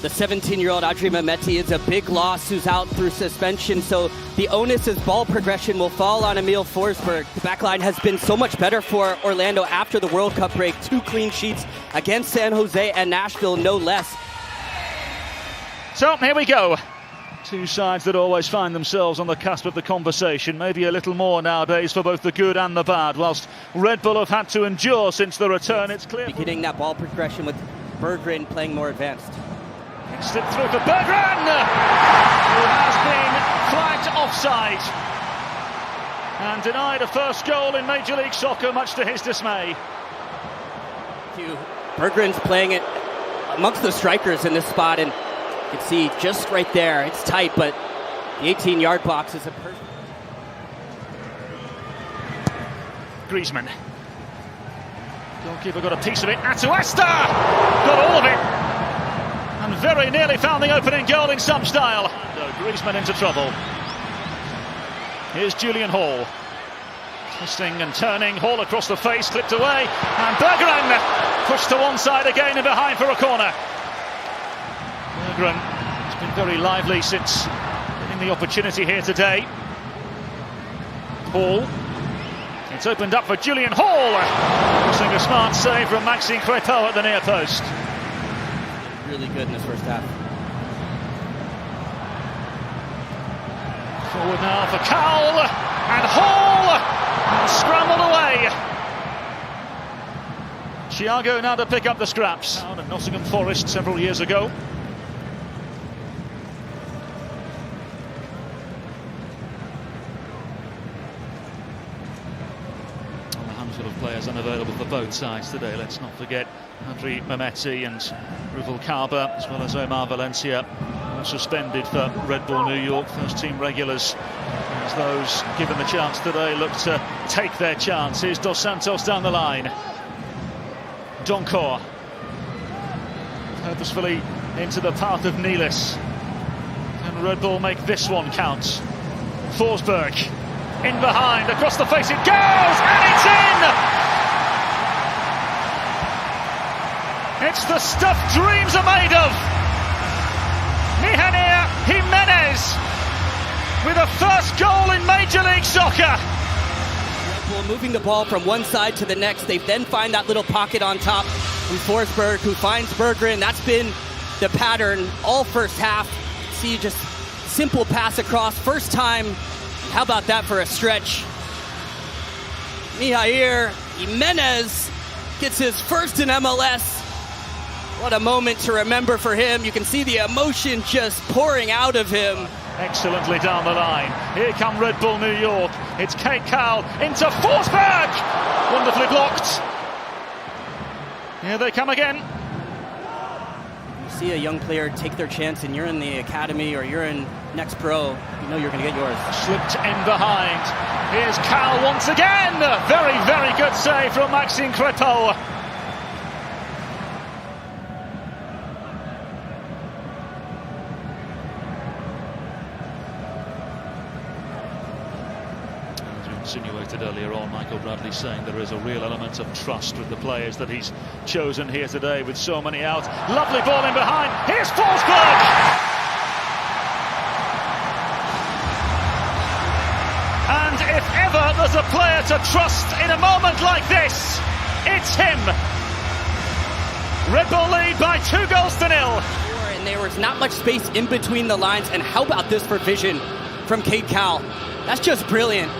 The 17-year-old Adrien Mehmeti is a big loss who's out through suspension, so the onus as ball progression will fall on Emil Forsberg. The backline has been so much better for Orlando after the World Cup break. 2 clean sheets against San Jose and Nashville, no less. So here we go. 2 sides that always find themselves on the cusp of the conversation, maybe a little more nowadays for both the good and the bad, whilst Red Bull have had to endure since the return. It's clear. Beginning that ball progression with Berggren playing more advanced. Slip through for Berggren, who has been flagged offside and denied a first goal in Major League Soccer, much to his dismay. Berggren's playing it amongst the strikers in this spot, and you can see just right there, it's tight, but the 18-yard box is a perfect. Griezmann. Goalkeeper got a piece of it. Atuesta got all of it. And very nearly found the opening goal in some style. Griezmann into trouble. Here's Julian Hall. Twisting and turning. Hall across the face, clipped away. And Berggren pushed to one side again and behind for a corner. Berggren has been very lively since getting the opportunity here today. Hall. It's opened up for Julian Hall. Missing a smart save from Maxime Crepeau at the near post. Really good in this first half. Forward now for Cowell, and Hall scrambled away. Thiago now to pick up the scraps. Down at Nottingham Forest several years ago. Handful of players unavailable for both sides today. Let's not forget Adrien Mehmeti and Ruvalcaba, as well as Omar Valencia, suspended for Red Bull New York. First team regulars, as those given the chance today look to take their chance. Here's Dos Santos down the line. Donkor purposefully into the path of Nealis. Can Red Bull make this one count? Forsberg in behind, across the face it goes, and it's in! It's the stuff dreams are made of! Mihaner Jimenez with a first goal in Major League Soccer! Red Bull moving the ball from one side to the next. They then find that little pocket on top with Forsberg, who finds Berggren. That's been the pattern all first half. See, just simple pass across, first time. How about that for a stretch? Mihaner Jimenez gets his first in MLS. What a moment to remember for him. You can see the emotion just pouring out of him. Excellently down the line. Here come Red Bull New York. It's Kate Cowell into Forsberg. Wonderfully blocked. Here they come again. You see a young player take their chance and you're in the academy or you're in Next Pro, you know you're going to get yours. Slipped in behind. Here's Cowell once again. Very, very good save from Maxime Crepeau. Insinuated earlier on, Michael Bradley saying there is a real element of trust with the players that he's chosen here today with so many out. Lovely ball in behind. Here's Forsberg! And if ever there's a player to trust in a moment like this, it's him. Red Bull lead by 2-0. And there was not much space in between the lines. And how about this for vision from Kate Cowell? That's just brilliant.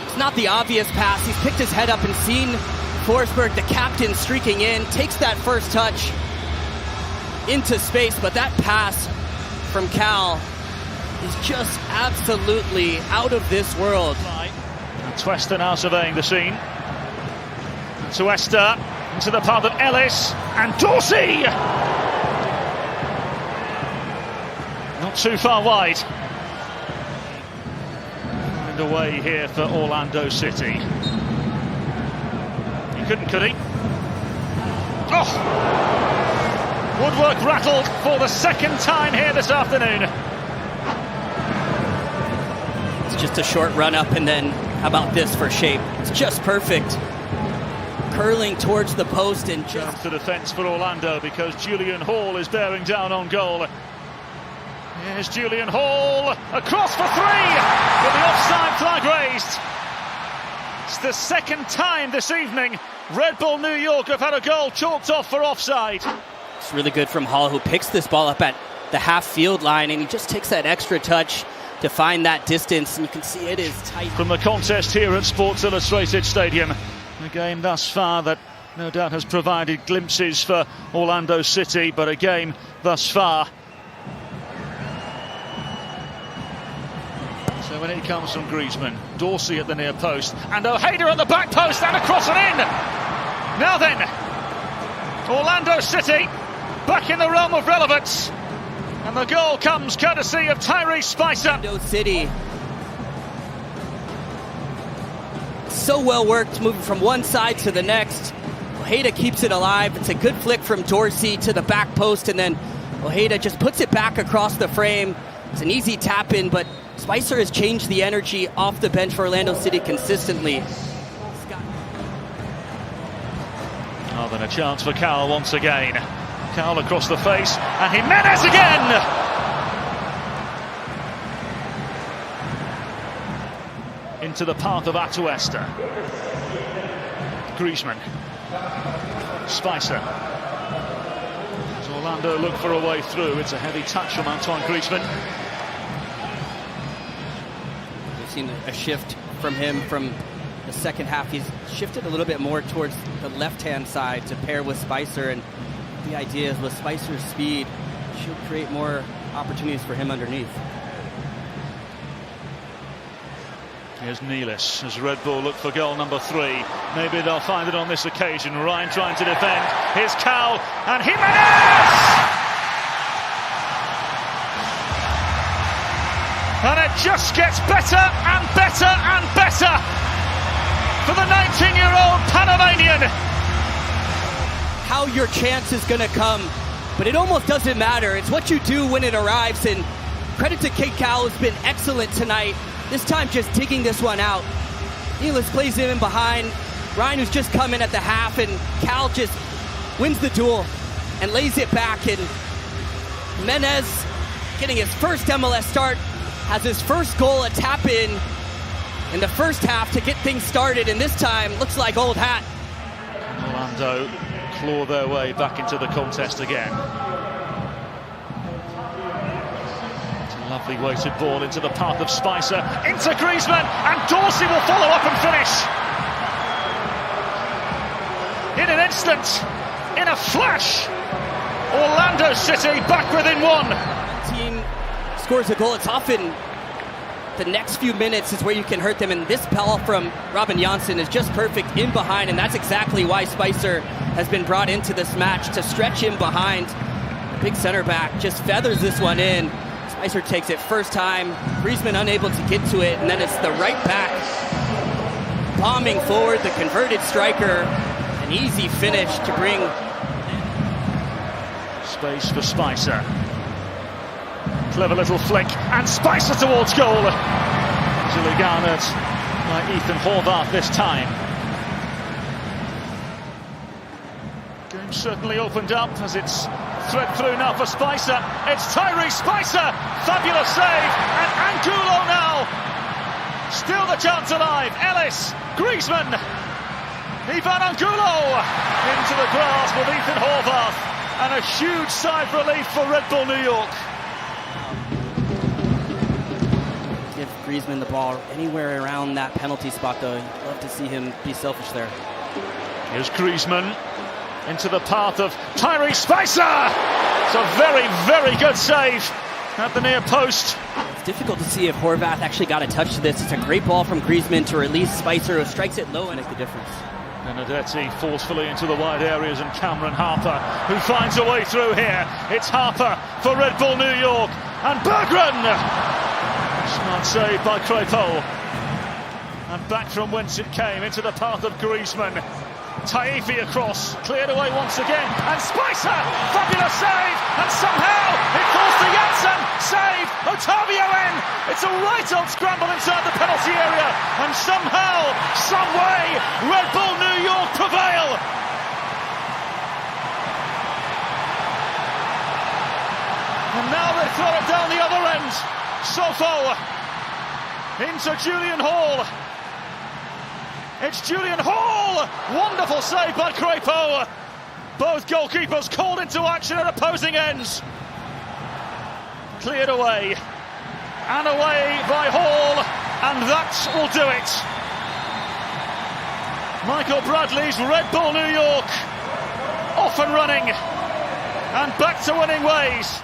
It's not the obvious pass. He's picked his head up and seen Forsberg, the captain, streaking in, takes that first touch into space, but that pass from Cowell is just absolutely out of this world. Atuesta now surveying the scene. Atuesta into the path of Ellis and Dorsey! Not too far wide. Away here for Orlando City. He couldn't, could he? Oh! Woodwork rattled for the second time here this afternoon. It's just a short run up, and then how about this for shape? It's just perfect. curling towards the post and just to defence for Orlando because Julian Hall is bearing down on goal. Here's Julian Hall, across for three, with the offside flag raised. It's the second time this evening Red Bull New York have had a goal chalked off for offside. It's really good from Hall, who picks this ball up at the half-field line, and he just takes that extra touch to find that distance, and you can see it is tight. From the contest here at Sports Illustrated Stadium, a game thus far that no doubt has provided glimpses for Orlando City, but a game thus far. So when it comes from Griezmann, Dorsey at the near post, and Ojeda at the back post, and across and in! Now then, Orlando City back in the realm of relevance, and the goal comes courtesy of Tyrese Spicer. Orlando City, so well worked, moving from one side to the next. Ojeda keeps it alive. It's a good flick from Dorsey to the back post, and then Ojeda just puts it back across the frame. It's an easy tap in, but Spicer has changed the energy off the bench for Orlando City consistently. Oh, then a chance for Cowell once again. Cowell across the face, and Jimenez again! Into the path of Atuesta. Griezmann. Spicer. As Orlando look for a way through, it's a heavy touch from Antoine Griezmann. We've seen a shift from him from the second half. He's shifted a little bit more towards the left-hand side to pair with Spicer, and the idea is with Spicer's speed, should create more opportunities for him underneath. Here's Nealis as Red Bull look for goal number 3. Maybe they'll find it on this occasion. Ryan trying to defend. Here's Cowell and Jimenez! And it just gets better and better and better for the 19-year-old Panamanian. How your chance is going to come, but it almost doesn't matter. It's what you do when it arrives, and credit to Cade Cowell, has been excellent tonight. This time just digging this one out. Nealis plays him in behind. Ryan, who's just come in at the half, and Cowell just wins the duel and lays it back. And Jimenez, getting his first MLS start, has his first goal, a tap in the first half to get things started, and this time looks like old hat. Orlando claw their way back into the contest again. Lovely weighted ball into the path of Spicer, into Griezmann, and Dorsey will follow up and finish. In an instant, in a flash, Orlando City back within one. Team scores a goal. It's often the next few minutes is where you can hurt them, and this ball from Robin Janssen is just perfect in behind, and that's exactly why Spicer has been brought into this match, to stretch him behind. Big center back just feathers this one in. Spicer takes it first time, Griezmann unable to get to it, and then it's the right back bombing forward, the converted striker. An easy finish to bring. Space for Spicer. Clever little flick, and Spicer towards goal. Easily garnered by Ethan Horvath this time. Game certainly opened up as it's thread through now for Spicer. It's Tyrese Spicer, fabulous save, and Angulo now. Still the chance alive. Ellis, Griezmann, Ivan Angulo into the grasp of Ethan Horvath, and a huge sigh of relief for Red Bull New York. Give Griezmann the ball anywhere around that penalty spot, though. You'd love to see him be selfish there. Here's Griezmann into the path of Tyrese Spicer. It's a very, very good save at the near post. It's difficult to see if Horvath actually got a touch to this. It's a great ball from Griezmann to release Spicer, who strikes it low and make the difference. Benedetti forcefully into the wide areas, and Cameron Harper, who finds a way through here. It's Harper for Red Bull New York, and Berggren! Smart save by Crepeau. And back from whence it came, into the path of Griezmann. Taifi across, cleared away once again, and Spicer! Fabulous save, and somehow it falls to Janssen! Save! Otavio N! It's a right-on scramble inside the penalty area, and somehow, some way, Red Bull New York prevail. And now they throw it down the other end. Sofo into Julian Hall. It's Julian Hall! Wonderful save by Crepeau. Both goalkeepers called into action at opposing ends. Cleared away. And away by Hall. And that will do it. Michael Bradley's Red Bull New York off and running. And back to winning ways.